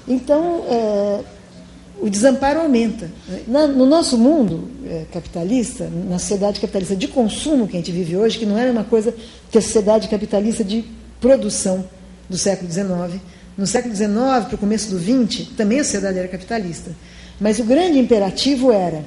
Então, o desamparo aumenta. No nosso mundo capitalista, na sociedade capitalista de consumo que a gente vive hoje, que não é uma coisa que a sociedade capitalista de produção do século XIX. No século XIX, para o começo do XX, também a sociedade era capitalista. Mas o grande imperativo era: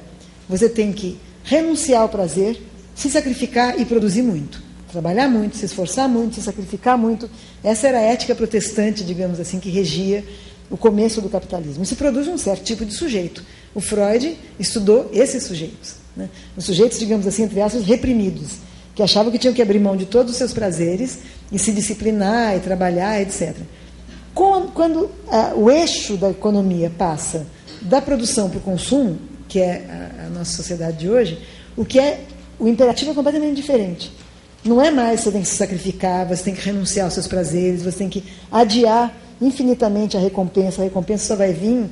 você tem que renunciar ao prazer, se sacrificar e produzir muito. Trabalhar muito, se esforçar muito, se sacrificar muito. Essa era a ética protestante, digamos assim, que regia o começo do capitalismo. Se produz um certo tipo de sujeito. O Freud estudou esses sujeitos, né? Os sujeitos, digamos assim, entre aspas, reprimidos, que achavam que tinham que abrir mão de todos os seus prazeres e se disciplinar e trabalhar, etc. Quando o eixo da economia passa da produção para o consumo, que é a nossa sociedade de hoje, o imperativo é completamente diferente. Não é mais você tem que se sacrificar, você tem que renunciar aos seus prazeres, você tem que adiar infinitamente a recompensa só vai vir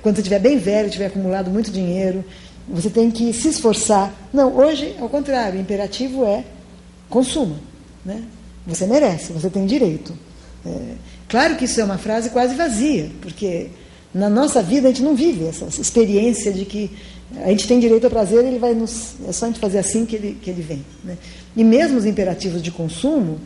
quando você estiver bem velho, tiver acumulado muito dinheiro, você tem que se esforçar. Não, hoje, ao contrário, o imperativo é consuma, né? Você merece, você tem direito. Claro que isso é uma frase quase vazia, porque na nossa vida a gente não vive essa experiência de que a gente tem direito ao prazer, ele vai é só a gente fazer assim que ele vem, né? E mesmo os imperativos de consumo,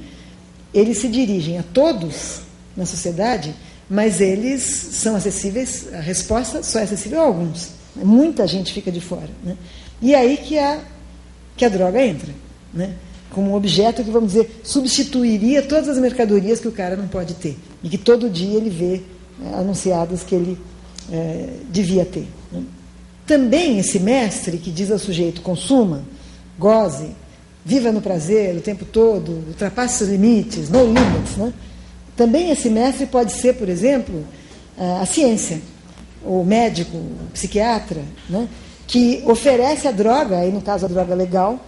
eles se dirigem a todos na sociedade, mas eles são acessíveis, a resposta só é acessível a alguns. Muita gente fica de fora, né? E aí que a droga entra, né? Como um objeto que, vamos dizer, substituiria todas as mercadorias que o cara não pode ter e que todo dia ele vê anunciadas que ele devia ter, né? Também esse mestre que diz ao sujeito: consuma, goze, viva no prazer o tempo todo, ultrapasse seus limites, no limits, né? Também esse mestre pode ser, por exemplo, a ciência, o médico, o psiquiatra, né? Que oferece a droga, aí no caso a droga legal,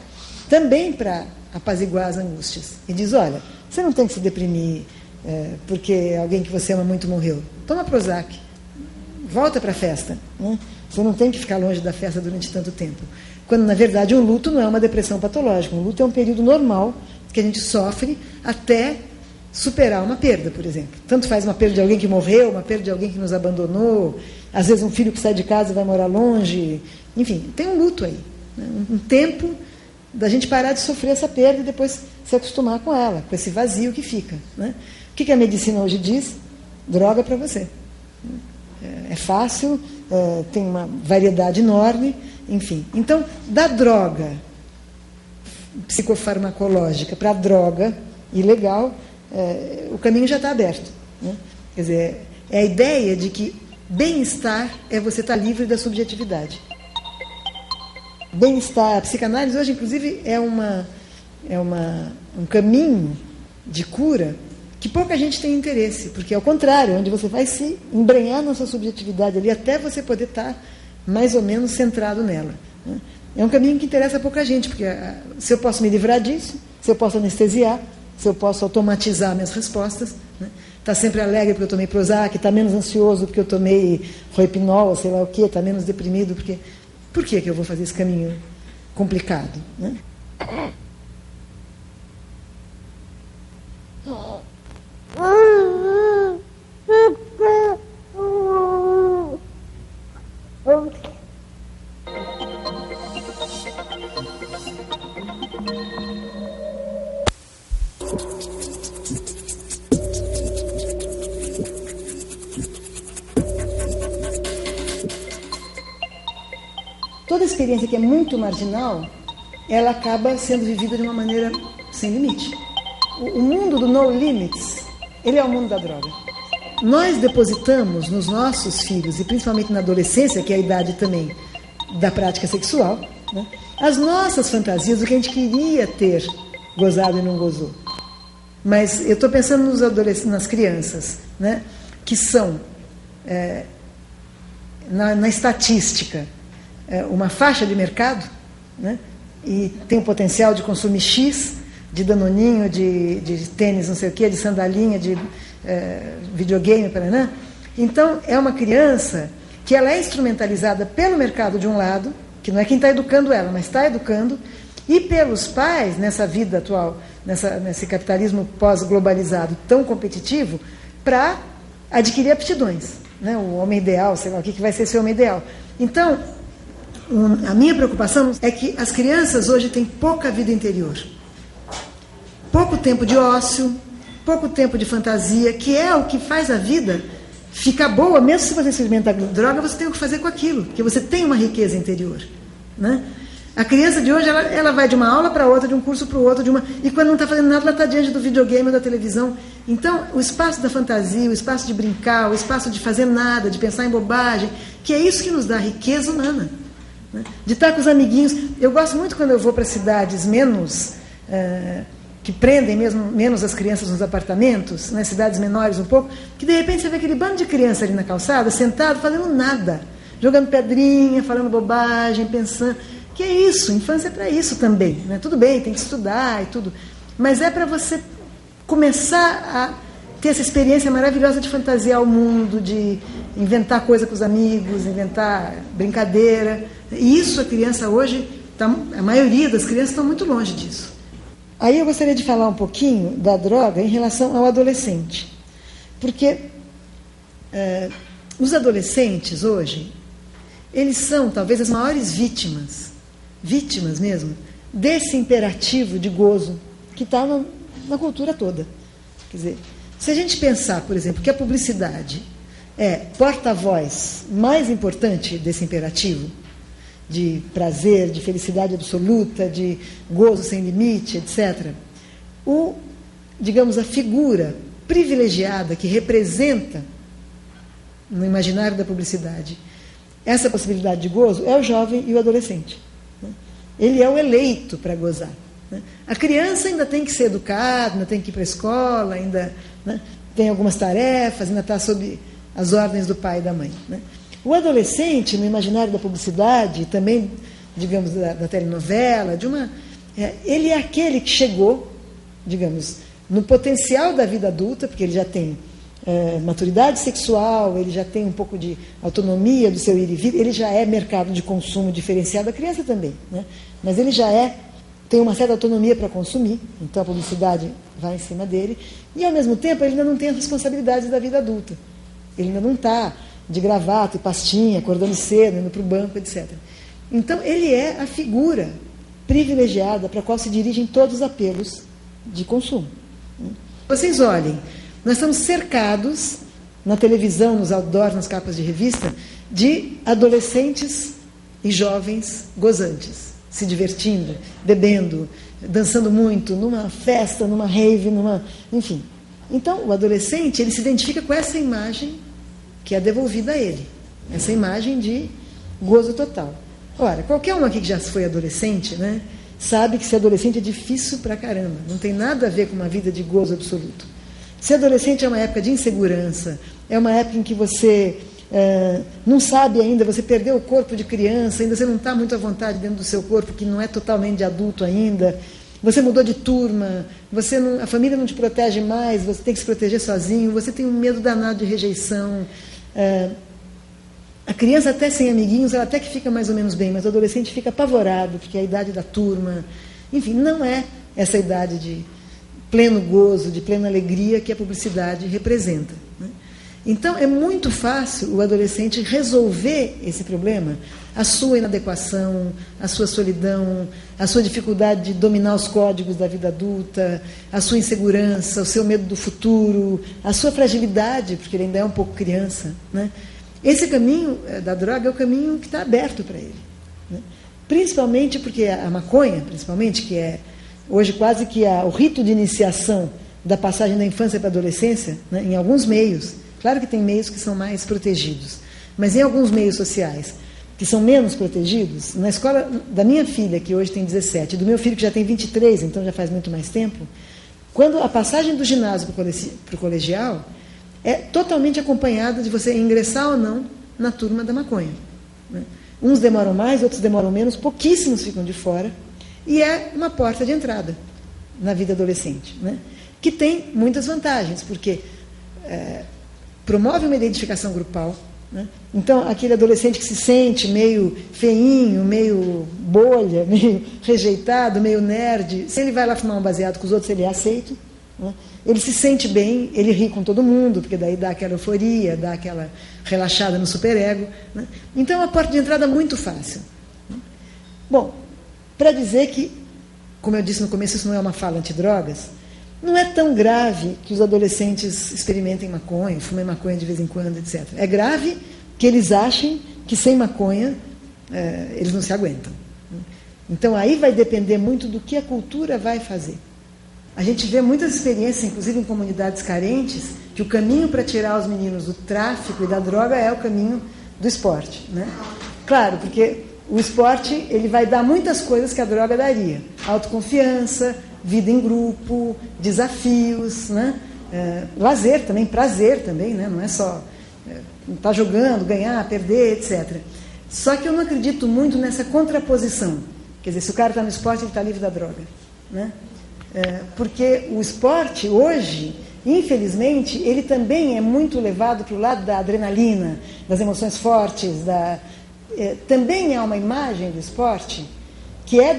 também para apaziguar as angústias. E diz: olha, você não tem que se deprimir porque alguém que você ama muito morreu. Toma Prozac, volta para a festa, né? Você não tem que ficar longe da festa durante tanto tempo. Quando, na verdade, um luto não é uma depressão patológica. Um luto é um período normal que a gente sofre até superar uma perda, por exemplo. Tanto faz uma perda de alguém que morreu, uma perda de alguém que nos abandonou, às vezes um filho que sai de casa e vai morar longe. Enfim, tem um luto aí, né? Um tempo da gente parar de sofrer essa perda e depois se acostumar com ela, com esse vazio que fica, né? O que a medicina hoje diz? Droga para você. É fácil, tem uma variedade enorme, enfim. Então, da droga psicofarmacológica para a droga ilegal, o caminho já está aberto, né? Quer dizer, é a ideia de que bem-estar é você estar livre da subjetividade. Bem-estar, a psicanálise hoje, inclusive, é um caminho de cura que pouca gente tem interesse, porque, ao contrário, onde você vai se embrenhar na sua subjetividade ali até você poder estar mais ou menos centrado nela, né? É um caminho que interessa a pouca gente, porque se eu posso me livrar disso, se eu posso anestesiar, se eu posso automatizar minhas respostas, né? Está sempre alegre porque eu tomei Prozac, está menos ansioso porque eu tomei Roipinol, sei lá o quê, está menos deprimido porque... Por que eu vou fazer esse caminho complicado, né? Toda experiência que é muito marginal, ela acaba sendo vivida de uma maneira sem limite. O mundo do no limits, ele é o mundo da droga. Nós depositamos nos nossos filhos, e principalmente na adolescência, que é a idade também da prática sexual, né, as nossas fantasias, o que a gente queria ter gozado e não gozou. Mas eu estou pensando nos adolescentes, nas crianças, né, que são, na estatística, uma faixa de mercado, né, e tem o potencial de consumir X, de danoninho, de tênis, não sei o quê, de sandalinha, de videogame, paraná. Então, é uma criança que ela é instrumentalizada pelo mercado de um lado, que não é quem está educando ela, mas está educando, e pelos pais, nessa vida atual, nesse capitalismo pós-globalizado tão competitivo, para adquirir aptidões, né? O homem ideal, sei lá, o que vai ser esse homem ideal. Então, a minha preocupação é que as crianças hoje têm pouca vida interior. Pouco tempo de ócio, pouco tempo de fantasia, que é o que faz a vida ficar boa. Mesmo se você experimentar droga, você tem o que fazer com aquilo, porque você tem uma riqueza interior, né? A criança de hoje, ela vai de uma aula para outra, de um curso para o outro, e quando não está fazendo nada, ela está diante do videogame ou da televisão. Então, o espaço da fantasia, o espaço de brincar, o espaço de fazer nada, de pensar em bobagem, que é isso que nos dá riqueza humana, né? De estar com os amiguinhos. Eu gosto muito quando eu vou para cidades menos... que prendem menos as crianças nos apartamentos, nas cidades menores um pouco, que de repente você vê aquele bando de criança ali na calçada, sentado, fazendo nada, jogando pedrinha, falando bobagem, pensando... Que é isso, infância é para isso também, né? Tudo bem, tem que estudar e tudo, mas é para você começar a ter essa experiência maravilhosa de fantasiar o mundo, de inventar coisa com os amigos, inventar brincadeira. E isso a criança hoje, a maioria das crianças estão muito longe disso. Aí eu gostaria de falar um pouquinho da droga em relação ao adolescente. Porque os adolescentes hoje, eles são talvez as maiores vítimas mesmo, desse imperativo de gozo que está na cultura toda. Quer dizer, se a gente pensar, por exemplo, que a publicidade é porta-voz mais importante desse imperativo, de prazer, de felicidade absoluta, de gozo sem limite, etc., digamos, a figura privilegiada que representa, no imaginário da publicidade, essa possibilidade de gozo é o jovem e o adolescente, né? Ele é o eleito para gozar, né? A criança ainda tem que ser educada, ainda tem que ir para a escola, ainda, né, tem algumas tarefas, ainda está sob as ordens do pai e da mãe, né? O adolescente, no imaginário da publicidade, também, digamos, da telenovela, ele é aquele que chegou, digamos, no potencial da vida adulta, porque ele já tem maturidade sexual, ele já tem um pouco de autonomia do seu ir e vir, ele já é mercado de consumo diferenciado, a criança também, né? Mas ele já tem uma certa autonomia para consumir, então a publicidade vai em cima dele, e ao mesmo tempo ele ainda não tem as responsabilidades da vida adulta, ele ainda não está de gravata e pastinha, acordando cedo, indo para o banco, etc. Então ele é a figura privilegiada para a qual se dirigem todos os apelos de consumo. Vocês olhem, nós estamos cercados, na televisão, nos outdoors, nas capas de revista, de adolescentes e jovens gozantes, se divertindo, bebendo, dançando muito, numa festa, numa rave, enfim. Então, o adolescente, ele se identifica com essa imagem que é devolvida a ele, essa imagem de gozo total. Ora, qualquer um aqui que já foi adolescente, né, sabe que ser adolescente é difícil pra caramba, não tem nada a ver com uma vida de gozo absoluto. Ser adolescente é uma época de insegurança, é uma época em que você não sabe ainda, você perdeu o corpo de criança, ainda você não está muito à vontade dentro do seu corpo, que não é totalmente de adulto ainda, você mudou de turma, a família não te protege mais, você tem que se proteger sozinho, você tem um medo danado de rejeição. A criança até sem amiguinhos, ela até que fica mais ou menos bem, mas o adolescente fica apavorado, porque é a idade da turma, enfim, não é essa idade de pleno gozo, de plena alegria que a publicidade representa, né? Então, é muito fácil o adolescente resolver esse problema, a sua inadequação, a sua solidão, a sua dificuldade de dominar os códigos da vida adulta, a sua insegurança, o seu medo do futuro, a sua fragilidade, porque ele ainda é um pouco criança, né? Esse caminho da droga é o caminho que está aberto para ele, né? Principalmente porque a maconha, principalmente, que é hoje quase que o rito de iniciação da passagem da infância para a adolescência, né, em alguns meios. Claro que tem meios que são mais protegidos, mas em alguns meios sociais que são menos protegidos, na escola da minha filha, que hoje tem 17, do meu filho, que já tem 23, então já faz muito mais tempo, quando a passagem do ginásio para o colegial é totalmente acompanhada de você ingressar ou não na turma da maconha, né? Uns demoram mais, outros demoram menos, pouquíssimos ficam de fora, e é uma porta de entrada na vida adolescente, né? Que tem muitas vantagens, porque promove uma identificação grupal, né? Então, aquele adolescente que se sente meio feinho, meio bolha, meio rejeitado, meio nerd, se ele vai lá fumar um baseado com os outros, ele é aceito, né? Ele se sente bem, ele ri com todo mundo, porque daí dá aquela euforia, dá aquela relaxada no superego, né? Então é uma porta de entrada muito fácil. Bom, para dizer que, como eu disse no começo, isso não é uma fala antidrogas, não é tão grave que os adolescentes experimentem maconha, fumem maconha de vez em quando, etc. É grave que eles achem que sem maconha eles não se aguentam. Então aí vai depender muito do que a cultura vai fazer. A gente vê muitas experiências, inclusive em comunidades carentes, que o caminho para tirar os meninos do tráfico e da droga é o caminho do esporte, né? Claro, porque o esporte ele vai dar muitas coisas que a droga daria. Autoconfiança, vida em grupo, desafios, né? Lazer também, prazer também, né? Não é só estar jogando, ganhar, perder, etc. Só que eu não acredito muito nessa contraposição. Quer dizer, se o cara está no esporte, ele está livre da droga, né? Porque o esporte, hoje, infelizmente, ele também é muito levado para o lado da adrenalina, das emoções fortes, também há uma imagem do esporte que é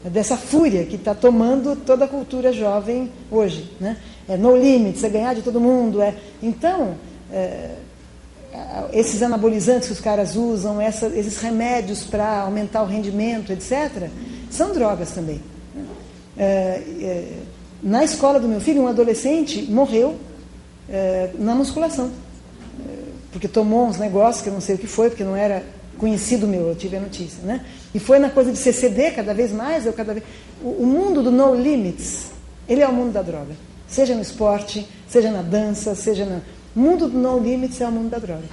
dessa fúria que está tomando toda a cultura jovem hoje, né? No limits, é ganhar de todo mundo. Então, esses anabolizantes que os caras usam, esses remédios para aumentar o rendimento, etc., são drogas também. Na escola do meu filho, um adolescente morreu na musculação, porque tomou uns negócios que eu não sei o que foi, porque não era conhecido meu, eu tive a notícia, né? E foi na coisa de CCD, cada vez mais, o mundo do no limits, ele é o mundo da droga, seja no esporte, seja na dança, seja o mundo do no limits é o mundo da droga.